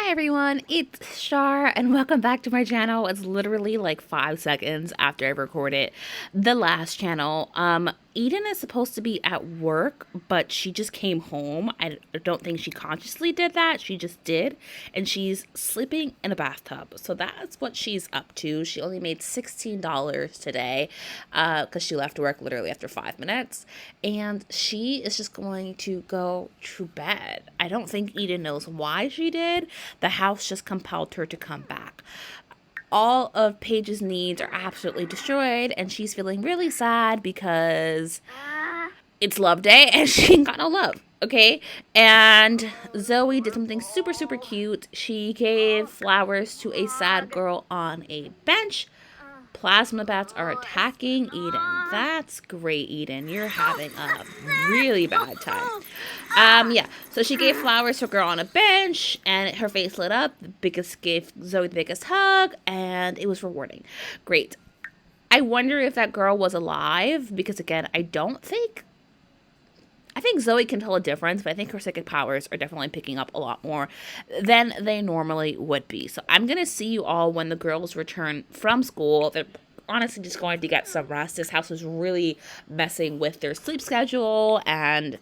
Hi everyone, it's Shar and welcome back to my channel. It's literally like 5 seconds after I recorded the last channel. Eden is supposed to be at work, but she just came home. I don't think she consciously did that. She just did. And she's sleeping in a bathtub. So that's what she's up to. She only made $16 today because she left work literally after 5 minutes. And she is just going to go to bed. I don't think Eden knows why she did. The house just compelled her to come back. All of Paige's needs are absolutely destroyed, and she's feeling really sad because it's love day and she ain't got no love. Okay, and Zoe did something super, super cute. She gave flowers to a sad girl on a bench. Plasma bats are attacking Eden. That's great, Eden. You're having a really bad time. Yeah. So she gave flowers to a girl on a bench, and her face lit up. The biggest gave Zoe the biggest hug, and it was rewarding. Great. I wonder if that girl was alive, because again, I think Zoe can tell a difference, but I think her psychic powers are definitely picking up a lot more than they normally would be. So I'm going to see you all when the girls return from school. They're honestly just going to get some rest. This house is really messing with their sleep schedule, and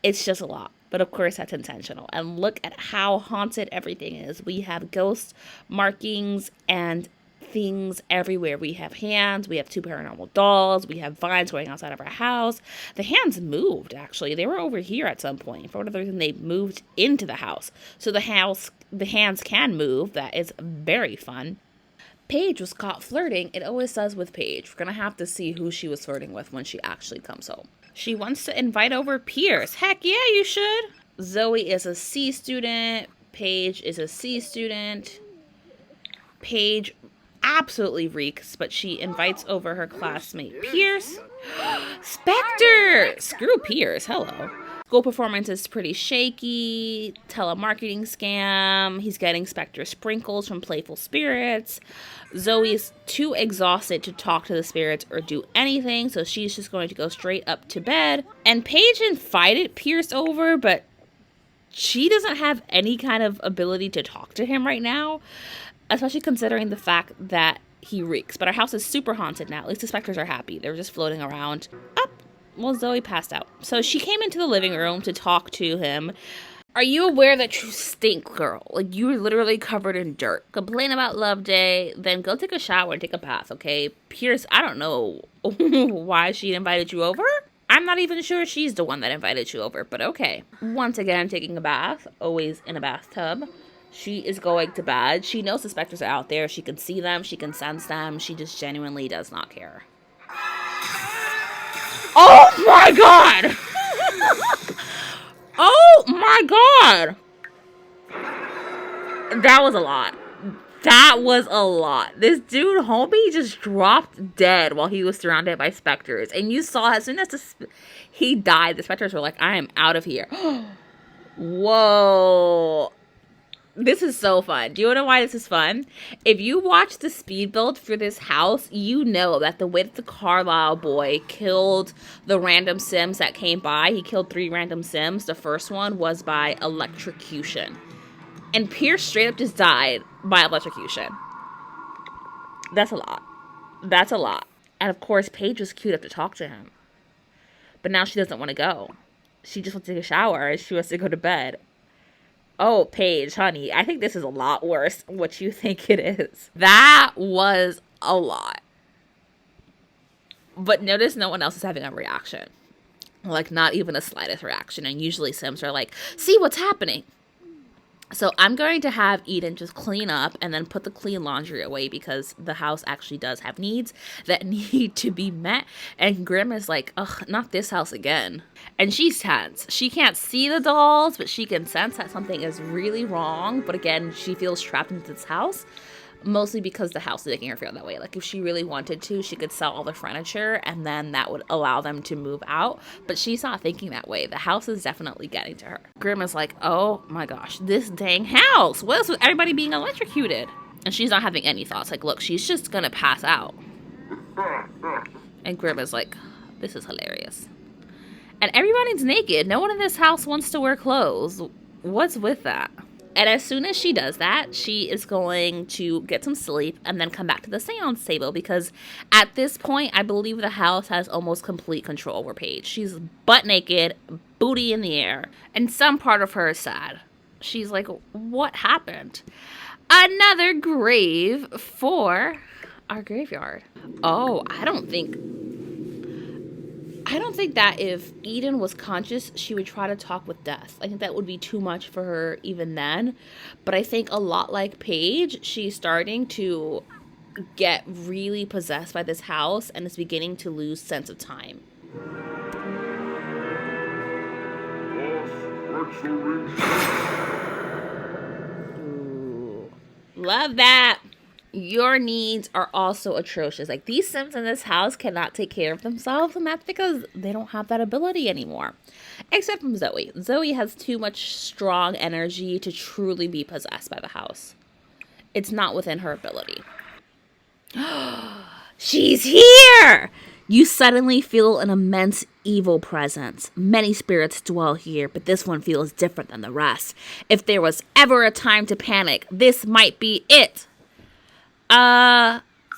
it's just a lot. But of course, that's intentional. And look at how haunted everything is. We have ghost markings and things everywhere. We have hands, we have 2 paranormal dolls, we have vines going outside of our house. The hands moved, actually. They were over here at some point. For whatever reason, they moved into the house. So the hands can move. That is very fun. Paige was caught flirting. It always says with Paige. We're going to have to see who she was flirting with when she actually comes home. She wants to invite over Pierce. Heck yeah, you should. Zoe is a C student. Paige is a C student. Paige absolutely reeks, but she invites over her classmate Pierce. Spectre! Screw Pierce. Hello. School performance is pretty shaky. Telemarketing scam. He's getting Spectre sprinkles from playful spirits. Zoe's too exhausted to talk to the spirits or do anything, so she's just going to go straight up to bed. And Paige invited Pierce over, but she doesn't have any kind of ability to talk to him right now, especially considering the fact that he reeks. But our house is super haunted now. At least the specters are happy. They're just floating around. Up. Well, Zoe passed out. So she came into the living room to talk to him. Are you aware that you stink, girl? Like, you're literally covered in dirt. Complain about love day, then go take a shower and take a bath, okay? Pierce, I don't know why she invited you over. I'm not even sure she's the one that invited you over, but okay. Once again, taking a bath, always in a bathtub. She is going to bed. She knows the specters are out there. She can see them. She can sense them. She just genuinely does not care. Oh my god! Oh my god! That was a lot. That was a lot. This dude, homie, just dropped dead while he was surrounded by specters. And you saw as soon as he died, the specters were like, I am out of here. Whoa. This is so fun. Do you know why this is fun? If you watch the speed build for this house, you know that the way that the Carlisle boy killed the random Sims that came by, he killed 3 random Sims. The first one was by electrocution. And Pierce straight up just died by electrocution. That's a lot. That's a lot. And of course, Paige was cute enough to talk to him. But now she doesn't want to go. She just wants to take a shower and she wants to go to bed. Oh, Paige, honey, I think this is a lot worse than what you think it is. That was a lot. But notice no one else is having a reaction. Like, not even the slightest reaction. And usually Sims are like, see what's happening. So I'm going to have Eden just clean up and then put the clean laundry away because the house actually does have needs that need to be met. And Grim is like, ugh, not this house again. And she's tense. She can't see the dolls, but she can sense that something is really wrong. But again, she feels trapped into this house. Mostly because the house is making her feel that way. Like, if she really wanted to, she could sell all the furniture and then that would allow them to move out. But she's not thinking that way. The house is definitely getting to her. Grim is like, oh my gosh, this dang house. What is with everybody being electrocuted? And she's not having any thoughts. Like, look, she's just gonna pass out. And Grim is like, this is hilarious. And everybody's naked. No one in this house wants to wear clothes. What's with that? And as soon as she does that, she is going to get some sleep and then come back to the seance table because at this point, I believe the house has almost complete control over Paige. She's butt naked, booty in the air, and some part of her is sad. She's like, what happened? Another grave for our graveyard. Oh, I don't think that if Eden was conscious, she would try to talk with death. I think that would be too much for her even then. But I think a lot like Paige, she's starting to get really possessed by this house and is beginning to lose sense of time. Ooh, love that. Your needs are also atrocious. Like, these Sims in this house cannot take care of themselves, and that's because they don't have that ability anymore. Except from Zoe. Zoe has too much strong energy to truly be possessed by the house. It's not within her ability. She's here! You suddenly feel an immense evil presence. Many spirits dwell here, but this one feels different than the rest. If there was ever a time to panic, this might be it.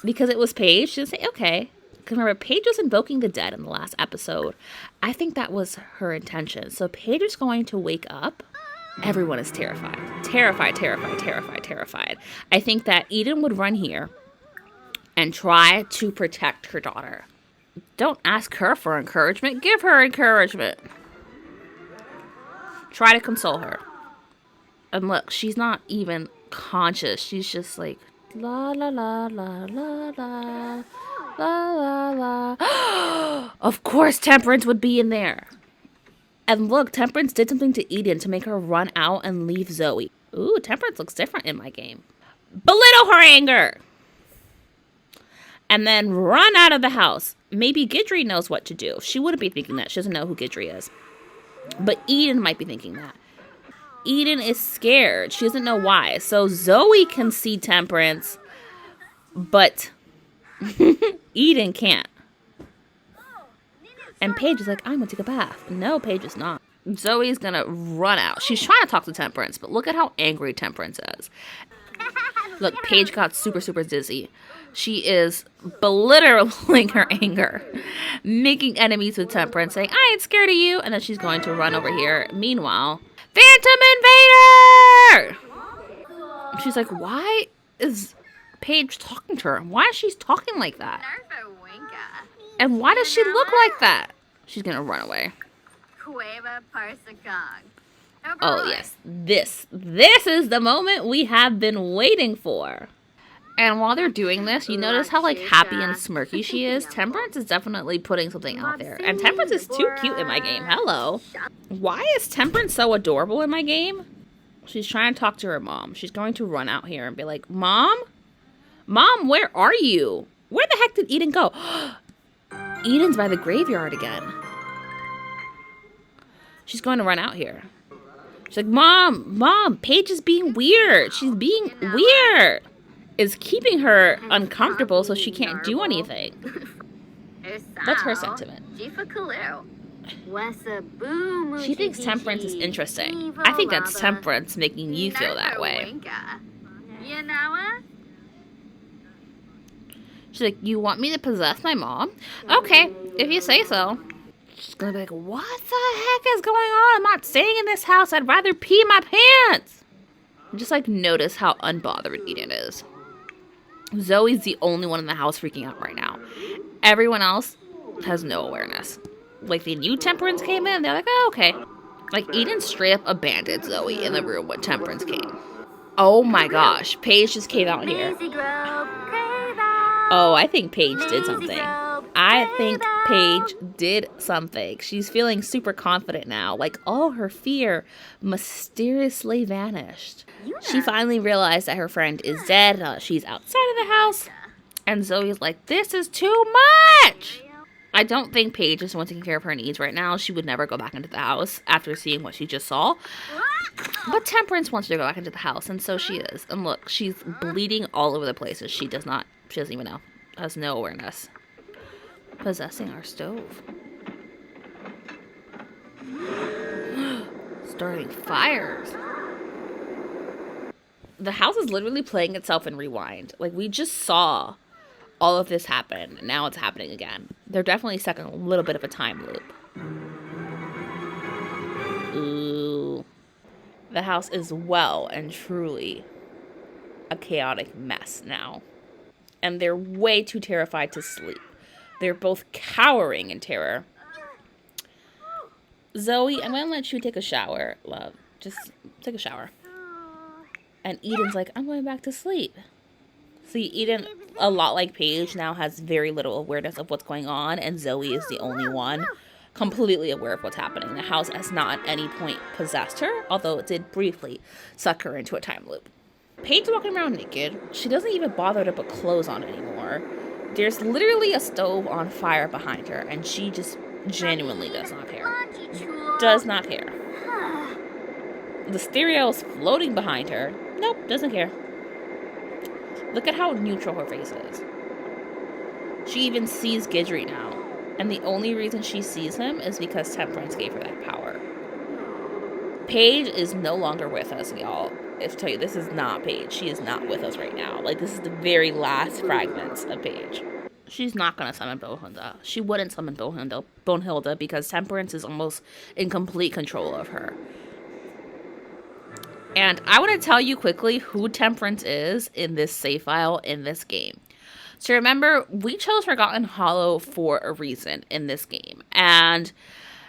Because it was Paige, she'll say, okay. Because remember, Paige was invoking the dead in the last episode. I think that was her intention. So Paige is going to wake up. Everyone is terrified. Terrified, terrified, terrified, terrified. I think that Eden would run here and try to protect her daughter. Don't ask her for encouragement. Give her encouragement. Try to console her. And look, she's not even conscious. She's just like, la la la la la la la la la. Of course Temperance would be in there. And look, Temperance did something to Eden to make her run out and leave Zoe. Ooh, Temperance looks different in my game. Belittle her anger. And then run out of the house. Maybe Gidry knows what to do. She wouldn't be thinking that. She doesn't know who Gidry is. But Eden might be thinking that. Eden is scared. She doesn't know why. So Zoe can see Temperance, but Eden can't. And Paige is like, I'm going to take a bath. No, Paige is not. Zoe's going to run out. She's trying to talk to Temperance, but look at how angry Temperance is. Look, Paige got super, super dizzy. She is belittling her anger, making enemies with Temperance, saying, I ain't scared of you. And then she's going to run over here. Meanwhile, Phantom Invader! She's like, why is Paige talking to her? Why is she talking like that? And why does she look like that? She's going to run away. Oh, yes. This is the moment we have been waiting for. And while they're doing this, you notice how, like, happy and smirky she is? Temperance is definitely putting something out there. And Temperance is too cute in my game. Hello. Why is Temperance so adorable in my game? She's trying to talk to her mom. She's going to run out here and be like, Mom? Mom, where are you? Where the heck did Eden go? Eden's by the graveyard again. She's going to run out here. She's like, Mom, Paige is being weird. She's being weird. Is keeping her uncomfortable so she can't do anything. That's her sentiment. She thinks Temperance is interesting. I think that's Temperance making you feel that way. She's like, you want me to possess my mom? Okay, if you say so. She's gonna be like, what the heck is going on? I'm not staying in this house. I'd rather pee my pants. Just like notice how unbothered Eden is. Zoe's the only one in the house freaking out right now. Everyone else has no awareness. Like, the new Temperance came in, they're like, oh, okay. Like, Eden straight up abandoned Zoe in the room when Temperance came. Oh my gosh, Paige just came out here. Oh, I think Paige did something. I think Paige did something. She's feeling super confident now. Like, all her fear mysteriously vanished. She finally realized that her friend is dead. She's outside of the house. And Zoe's like, this is too much. I don't think Paige is taking care of her needs right now. She would never go back into the house after seeing what she just saw. But Temperance wants her to go back into the house, and so she is. And look, she's bleeding all over the places. She doesn't even know. Has no awareness. Possessing our stove. Starting fires. the house is literally playing itself in rewind. Like, we just saw all of this happen. Now it's happening again. They're definitely stuck in a little bit of a time loop. Ooh. The house is well and truly a chaotic mess now. And they're way too terrified to sleep. They're both cowering in terror. Zoe, I'm going to let you take a shower, love. Just take a shower. And Eden's like, I'm going back to sleep. See, Eden, a lot like Paige, now has very little awareness of what's going on. And Zoe is the only one completely aware of what's happening. The house has not at any point possessed her, although it did briefly suck her into a time loop. Paige walking around naked. She doesn't even bother to put clothes on anymore. There's literally a stove on fire behind her, and she just genuinely does not care. Does not care. The stereo is floating behind her. Nope, doesn't care. Look at how neutral her face is. She even sees Guidry now. And the only reason she sees him is because Temperance gave her that power. Paige is no longer with us, y'all. I have to tell you, this is not Paige. She is not with us right now. Like, this is the very last fragments of Paige. She's not going to summon Bohilda. She wouldn't summon Bohilda because Temperance is almost in complete control of her. And I want to tell you quickly who Temperance is in this save file in this game. So remember, we chose Forgotten Hollow for a reason in this game. And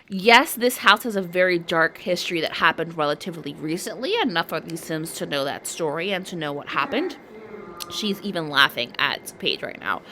yes, this house has a very dark history that happened relatively recently. Enough for these Sims to know that story and to know what happened. She's even laughing at Paige right now.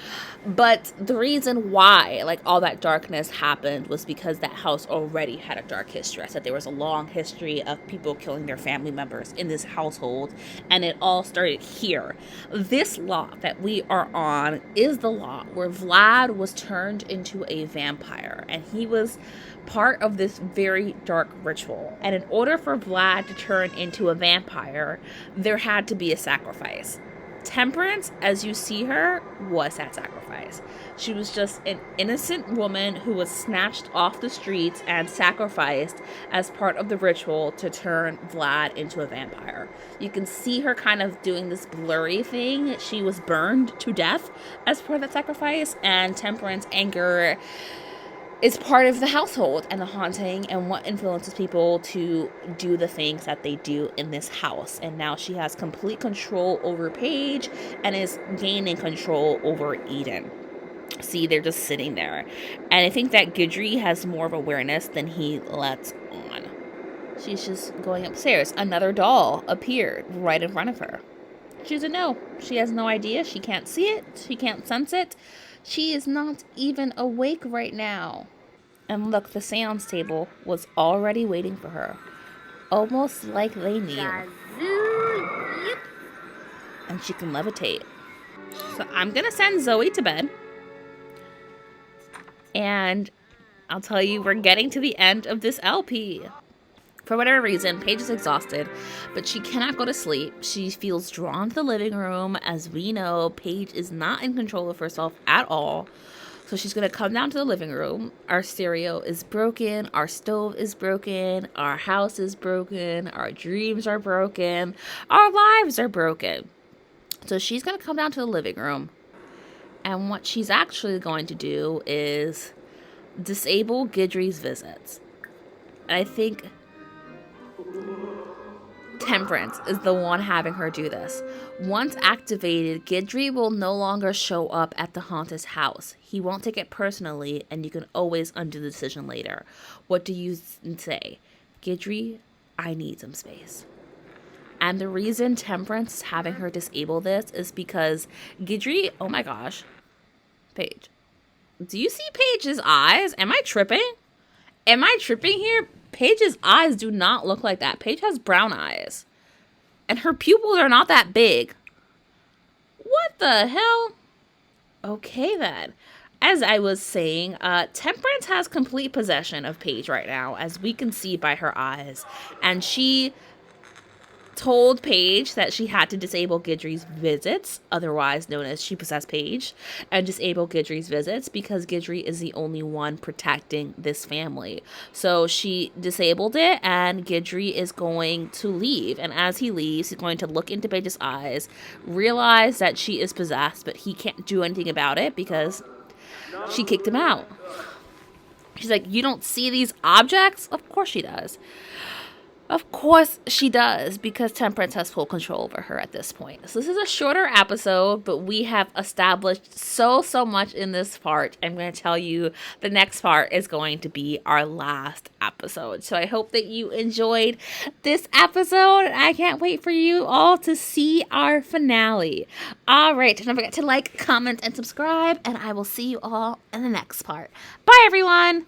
But the reason why, like, all that darkness happened was because that house already had a dark history. I said there was a long history of people killing their family members in this household, and it all started here. This lot that we are on is the lot where Vlad was turned into a vampire, and he was part of this very dark ritual. And in order for Vlad to turn into a vampire, there had to be a sacrifice. Temperance, as you see her, was that sacrifice. She was just an innocent woman who was snatched off the streets and sacrificed as part of the ritual to turn Vlad into a vampire. You can see her kind of doing this blurry thing. She was burned to death as part of that sacrifice, and Temperance anger is part of the household and the haunting and what influences people to do the things that they do in this house. And now she has complete control over Paige and is gaining control over Eden. See, they're just sitting there. And I think that Guidry has more of awareness than he lets on. She's just going upstairs. Another doll appeared right in front of her. She doesn't know. She has no idea. She can't see it. She can't sense it. She is not even awake right now. And look, the seance table was already waiting for her. Almost like they knew. And she can levitate. So I'm going to send Zoe to bed. And I'll tell you, we're getting to the end of this LP. For whatever reason, Paige is exhausted, but she cannot go to sleep. She feels drawn to the living room. As we know, Paige is not in control of herself at all. So she's going to come down to the living room. Our stereo is broken. Our stove is broken. Our house is broken. Our dreams are broken. Our lives are broken. So she's going to come down to the living room. And what she's actually going to do is disable Guidry's visits. And I think Temperance is the one having her do this. Once activated, Guidry will no longer show up at the Haunted house. He won't take it personally, and you can always undo the decision later. What do you say? Guidry, I need some space. And the reason Temperance is having her disable this is because Guidry, oh my gosh, Paige. Do you see Paige's eyes? Am I tripping? Am I tripping here? Paige's eyes do not look like that. Paige has brown eyes. And her pupils are not that big. What the hell? Okay then. As I was saying, Temperance has complete possession of Paige right now, as we can see by her eyes. And she told Paige that she had to disable Gidry's visits, otherwise known as she possessed Paige, and disable Gidry's visits because Gidry is the only one protecting this family. So she disabled it, and Gidry is going to leave. And as he leaves, he's going to look into Paige's eyes, realize that she is possessed, but he can't do anything about it because she kicked him out. She's like, you don't see these objects? Of course she does. Of course she does, because Temperance has full control over her at this point. So this is a shorter episode, but we have established so much in this part. I'm going to tell you the next part is going to be our last episode. So I hope that you enjoyed this episode. I can't wait for you all to see our finale. All right, don't forget to like, comment, and subscribe, and I will see you all in the next part. Bye, everyone!